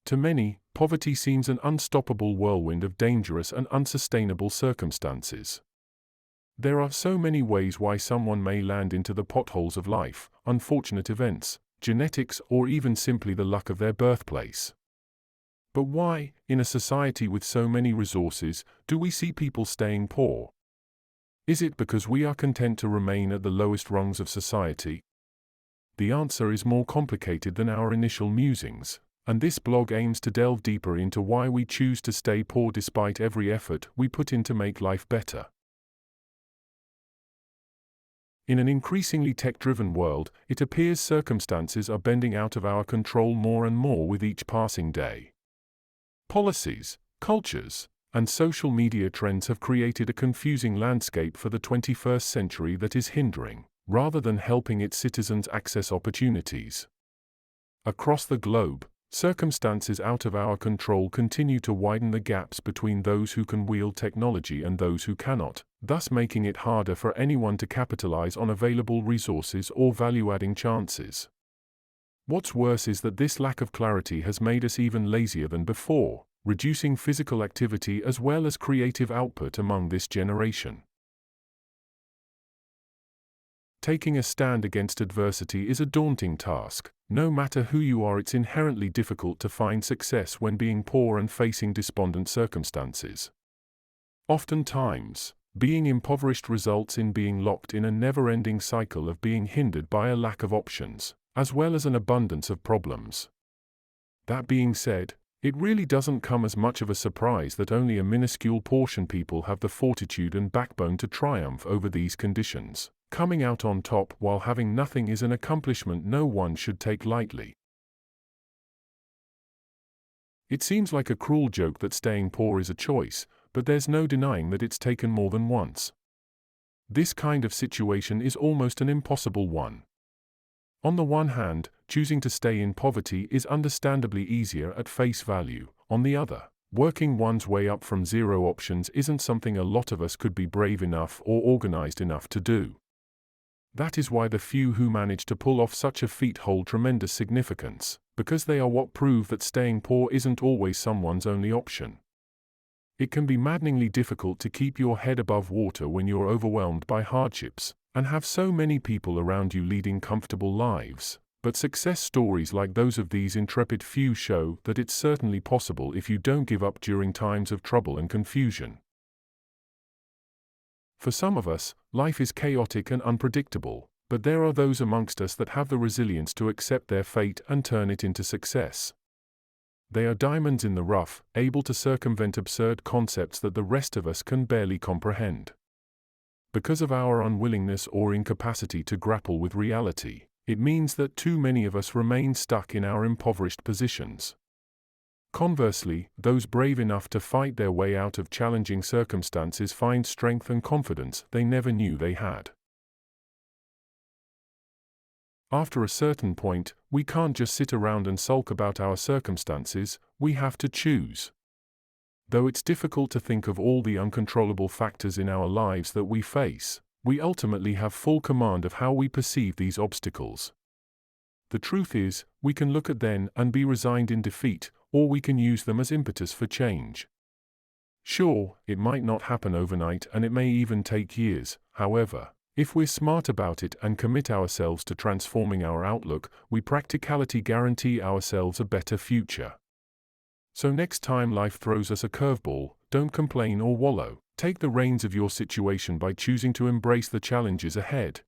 To many, poverty seems an unstoppable whirlwind of dangerous and unsustainable circumstances. There are so many ways why someone may land into the potholes of life: unfortunate events, genetics, or even simply the luck of their birthplace. But why, in a society with so many resources, do we see people staying poor? Is it because we are content to remain at the lowest rungs of society? The answer is more complicated than our initial musings, and this blog aims to delve deeper into why we choose to stay poor despite every effort we put in to make life better. In an increasingly tech-driven world, it appears circumstances are bending out of our control more and more with each passing day. Policies, cultures, and social media trends have created a confusing landscape for the 21st century that is hindering, rather than helping its citizens access opportunities. Across the globe, circumstances out of our control continue to widen the gaps between those who can wield technology and those who cannot, thus making it harder for anyone to capitalize on available resources or value-adding chances. What's worse is that this lack of clarity has made us even lazier than before, reducing physical activity as well as creative output among this generation. Taking a stand against adversity is a daunting task. No matter who you are, it's inherently difficult to find success when being poor and facing despondent circumstances. Oftentimes, being impoverished results in being locked in a never-ending cycle of being hindered by a lack of options, as well as an abundance of problems. That being said, it really doesn't come as much of a surprise that only a minuscule portion of people have the fortitude and backbone to triumph over these conditions. Coming out on top while having nothing is an accomplishment no one should take lightly. It seems like a cruel joke that staying poor is a choice, but there's no denying that it's taken more than once. This kind of situation is almost an impossible one. On the one hand, choosing to stay in poverty is understandably easier at face value. On the other, working one's way up from zero options isn't something a lot of us could be brave enough or organized enough to do. That is why the few who manage to pull off such a feat hold tremendous significance, because they are what prove that staying poor isn't always someone's only option. It can be maddeningly difficult to keep your head above water when you're overwhelmed by hardships, and have so many people around you leading comfortable lives. But success stories like those of these intrepid few show that it's certainly possible if you don't give up during times of trouble and confusion. For some of us, life is chaotic and unpredictable, but there are those amongst us that have the resilience to accept their fate and turn it into success. They are diamonds in the rough, able to circumvent absurd concepts that the rest of us can barely comprehend. Because of our unwillingness or incapacity to grapple with reality, it means that too many of us remain stuck in our impoverished positions. Conversely, those brave enough to fight their way out of challenging circumstances find strength and confidence they never knew they had. After a certain point, we can't just sit around and sulk about our circumstances, we have to choose. Though it's difficult to think of all the uncontrollable factors in our lives that we face, we ultimately have full command of how we perceive these obstacles. The truth is, we can look at them and be resigned in defeat, or we can use them as impetus for change. Sure, it might not happen overnight and it may even take years. However, if we're smart about it and commit ourselves to transforming our outlook, we practically guarantee ourselves a better future. So next time life throws us a curveball, don't complain or wallow. Take the reins of your situation by choosing to embrace the challenges ahead.